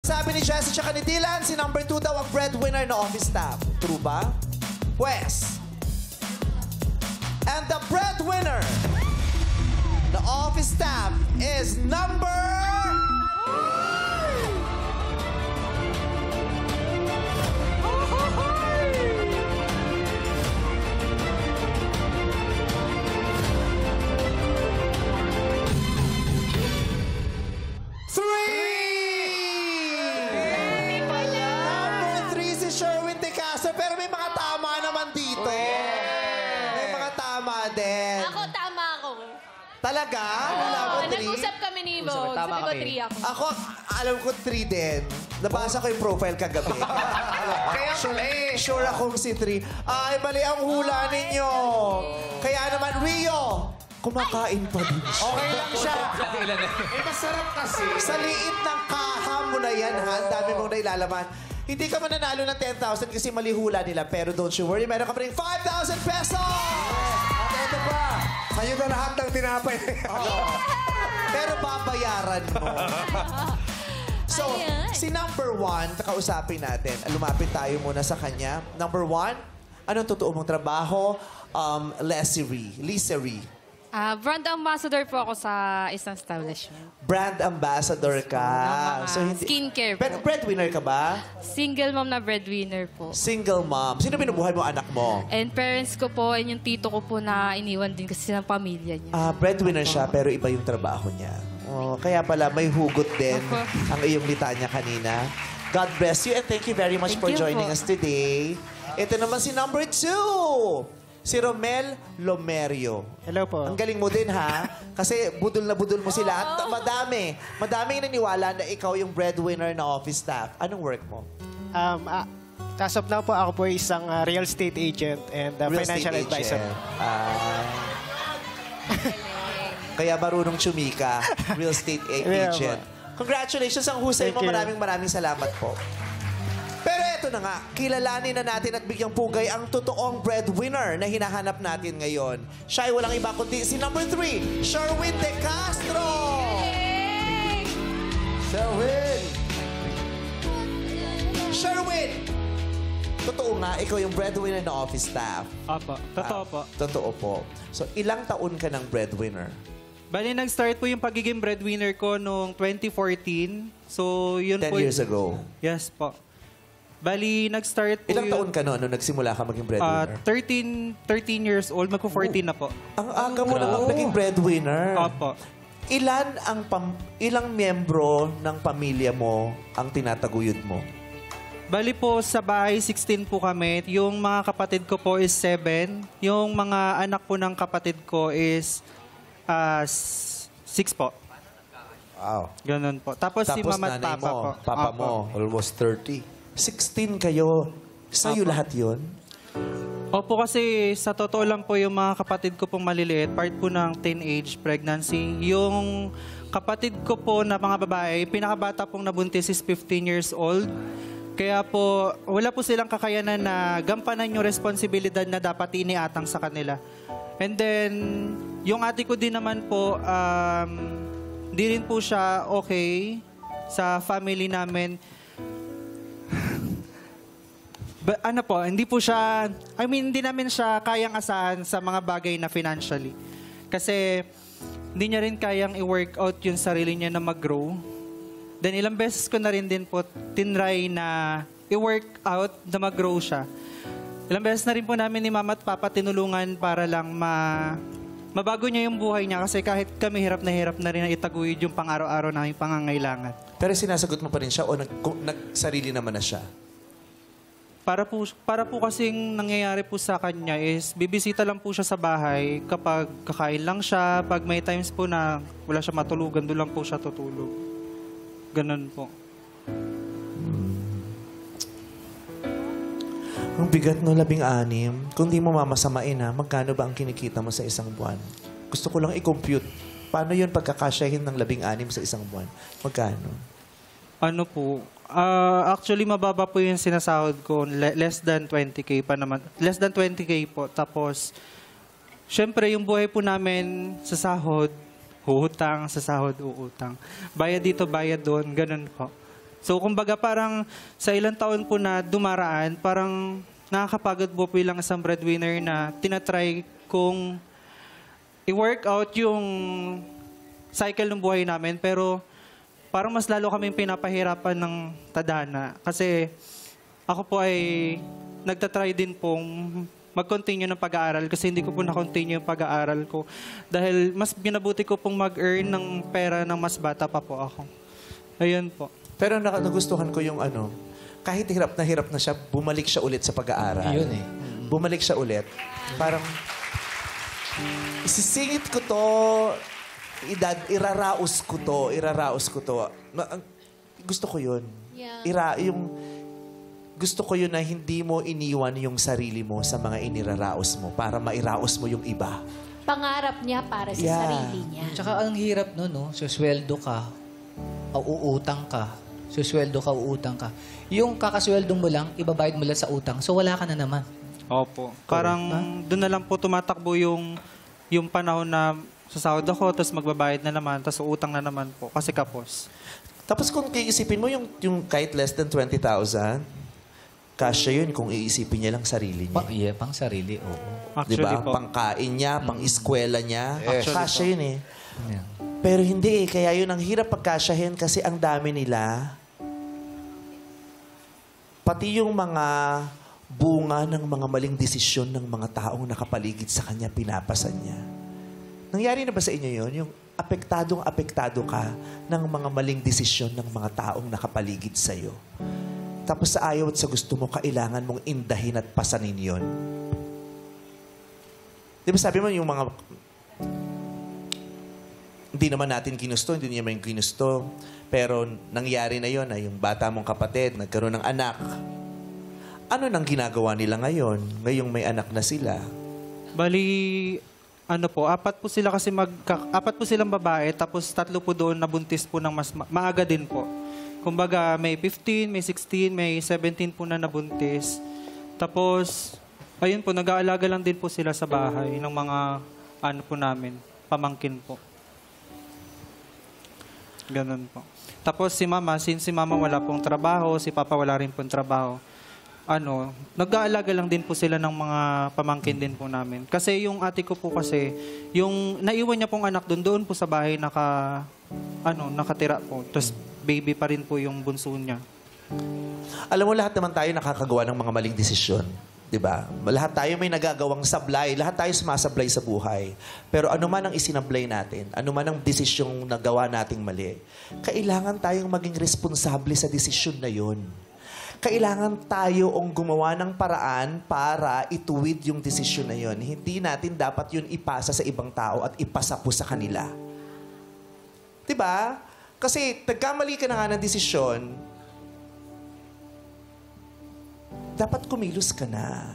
Sabi ni Jess at ni Dylan, si number 2 daw ang breadwinner na office staff. True ba? Pwes. And the breadwinner na office staff is number... Pero may mga tama naman dito. May mga tama din. Ako, tama ako. Talaga? Wala mo 3? Nag-usap kami ni Bo. Sabi ko 3 ako. Ako, alam ko 3 din. Nabasa ko yung profile kagabi. Kaya Sure akong si 3. Ay, mali ang hula ninyo. Kaya naman, Rio, kumakain pa din siya. okay lang siya. Masarap kasi. Sa liit ng kaha mo na yan, ha? Ang dami mong nailalaman. Hindi ka mananalo ng 10,000 kasi mali hula nila. Pero don't you worry, meron ka pa rin 5,000 pesos! At ito pa, sa'yo na lahat ng tinapay. Pero babayaran mo. So, si number 1, kakausapin natin. Lumapit tayo muna sa kanya. Number 1, anong totoo mong trabaho? Leasery. Brand ambassador po ako sa isang establishment. Brand ambassador ka. So, Skincare po. Pero breadwinner ka ba? Single mom na breadwinner po. Single mom. Sino binubuhay mo anak mo? And parents ko po, and yung tito ko po na iniwan din kasi ng pamilya niya. Breadwinner siya, pero iba yung trabaho niya. Oh, kaya pala, may hugot din Opo. ang iyong litanya kanina. God bless you and thank you very much Thank for you joining po. us today. Ito naman si number 2. Si Romel Lomerio. Hello po. Ang galing mo din, ha? Kasi budol na budol mo sila. At madami. Madami yung naniwala na ikaw yung breadwinner na office staff. Anong work mo? As of now po, ako po isang real estate agent and Real financial estate advisor. agent. Kaya marunong chumika. Real estate Yeah, agent. Congratulations ang husay mo. Thank you. Maraming salamat po. Pero eto na nga, kilalanin na natin at bigyang pugay ang totoong breadwinner na hinahanap natin ngayon. Siya ay walang iba kundi si number 3, Sherwin De Castro! Sherwin! Sherwin! Totoo nga, ikaw yung breadwinner na office staff. Opo, totoo po. Totoo po. So, ilang taon ka ng breadwinner? Bali, nag-start po yung pagiging breadwinner ko noong 2014. So, yun 10 po. years ago. Yes po. Bali, nag-start po Ilang taon ka noon nung nagsimula ka maging breadwinner? 13 years old. Magpo-14 na po. Ang aga mo na naging breadwinner. Opo. Ilang miyembro ng pamilya mo ang tinataguyod mo? Bali po, sa bahay, 16 po kami. Yung mga kapatid ko po is 7. Yung mga anak po ng kapatid ko is 6 po. Wow. Ganun po. Tapos si mama at nanay papa mo, po. papa Opo. mo. Almost 30. 16 kayo. Sa'yo Opo. lahat yun? Opo, kasi sa totoo lang po yung mga kapatid ko pong maliliit, part po ng teenage pregnancy. Yung kapatid ko po na mga babae, pinakabata pong nabuntis is 15 years old. Kaya po, wala po silang kakayanan na gampanan yung responsibilidad na dapat iniatang sa kanila. And then, yung ate ko din naman po, di rin po siya okay sa family namin. Ano po, hindi po siya, hindi namin siya kayang asahan sa mga bagay na financially. Kasi hindi niya rin kayang i-work out yung sarili niya na mag-grow. Then ilang beses ko na rin din po tinry na i-work out na mag-grow siya. Ilang beses na rin po namin ni mama at papa tinulungan para lang mabago niya yung buhay niya kasi kahit kami hirap na rin na itaguyod yung pang-araw-araw naming pangangailangan. Pero sinasagot mo pa rin siya o nagsarili naman na siya? Para po kasing nangyayari po sa kanya is bibisita lang po siya sa bahay kapag kakain lang siya, pag may times po na wala siya matulugan, doon lang po siya tutulog. Ganun po. Ang bigat no, 16. Kung di mo mamasamain ha, magkano ba ang kinikita mo sa isang buwan? Gusto ko lang i-compute. Paano yun pagkakasyahin ng 16 sa isang buwan? Magkano? Ano po? Actually, mababa po yung sinasahod ko. Less than 20K pa naman. Less than 20K po. Tapos, syempre, yung buhay po namin sa sahod, uutang, sa sahod, uutang. Bayad dito, bayad doon, ganun po. So, kumbaga parang sa ilang taon po na dumaraan, parang nakakapagod po bilang isang breadwinner na tinatry kong i-work out yung cycle ng buhay namin. Pero parang mas lalo kaming pinapahirapan ng tadhana. Kasi ako po ay nagtatry din pong mag-continue ng pag-aaral kasi hindi ko po na-continue yung pag-aaral ko. Dahil mas binabuti ko pong mag-earn ng pera ng mas bata pa po ako. Ayun po. Pero nagustuhan ko yung ano, kahit hirap na siya, bumalik siya ulit sa pag-aaral. Yun eh. Bumalik siya ulit. Parang, isisingit ko to, iraraos ko to. Gusto ko yun. Yeah. Gusto ko yun na hindi mo iniwan yung sarili mo sa mga iniraraos mo para mairaos mo yung iba. Pangarap niya para sa Yeah. sarili niya. Tsaka ang hirap nun, no? Susweldo ka, uutang ka. Susweldo ka, uutang ka. Yung kakasweldong mo lang, ibabayad mo lang sa utang. So wala ka na naman. Opo. Parang doon na lang po tumatakbo yung panahon na sasahod ako, tapos magbabayad na naman, tapos utang na naman po. Kasi kapos. Tapos kung iisipin mo yung kahit less than 20,000, kasya yun kung iisipin niya lang sarili niya. Pang sarili, oo. Actually Diba? po. Pangkain niya, pang-eskwela niya. Actually Kasya po. yun eh. Yeah. Pero hindi eh. Kaya yun ang hirap pagkasyahin kasi ang dami nila. Pati yung mga bunga ng mga maling desisyon ng mga taong nakapaligid sa kanya, pinapasan niya. Nangyari na ba sa inyo yun? Yung apektado ka ng mga maling desisyon ng mga taong nakapaligid sa'yo. Tapos sa ayaw at sa gusto mo, kailangan mong indahin at pasanin yun. Di ba sabi mo yung mga... Hindi naman natin ginusto, hindi niya man ginusto. Pero nangyari na yon na yung bata mong kapatid, nagkaroon ng anak. Ano nang ginagawa nila ngayon? Ngayong may anak na sila. Bali, ano po, apat po sila kasi apat po silang babae, tapos 3 po doon nabuntis po ng mas maaga din po. Kumbaga, may 15, may 16, may 17 po na nabuntis. Tapos, ayun po, nag-aalaga lang din po sila sa bahay ng mga, ano po namin, pamangkin po. Ganun po. Tapos si mama, since si mama wala pong trabaho, si papa wala rin pong trabaho, nag-aalaga lang din po sila ng mga pamangkin din po namin. Kasi yung ate ko po kasi, yung naiwan niya pong anak doon po sa bahay nakatira po. Tapos baby pa rin po yung bunso niya. Alam mo, lahat naman tayo nakakagawa ng mga maling desisyon. Diba? Lahat tayo may nagagawang sablay. Lahat tayo sumasablay sa buhay. Pero ano man ang isinablay natin, ano man ang desisyong nagawa nating mali, kailangan tayong maging responsable sa desisyon na yun. Kailangan tayo ang gumawa ng paraan para ituwid yung desisyon na yun. Hindi natin dapat yun ipasa sa ibang tao at ipasa po sa kanila. Diba? Kasi nagkamali ka na nga ng desisyon, dapat kumilos ka na.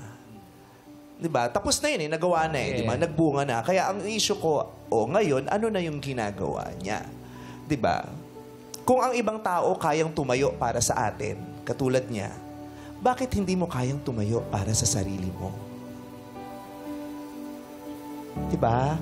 Diba? Tapos na yun eh, nagawa na eh. Diba? Nagbunga na. Kaya ang issue ko, ngayon, ano na yung ginagawa niya? Diba? Kung ang ibang tao kayang tumayo para sa atin, katulad niya, bakit hindi mo kayang tumayo para sa sarili mo? Diba?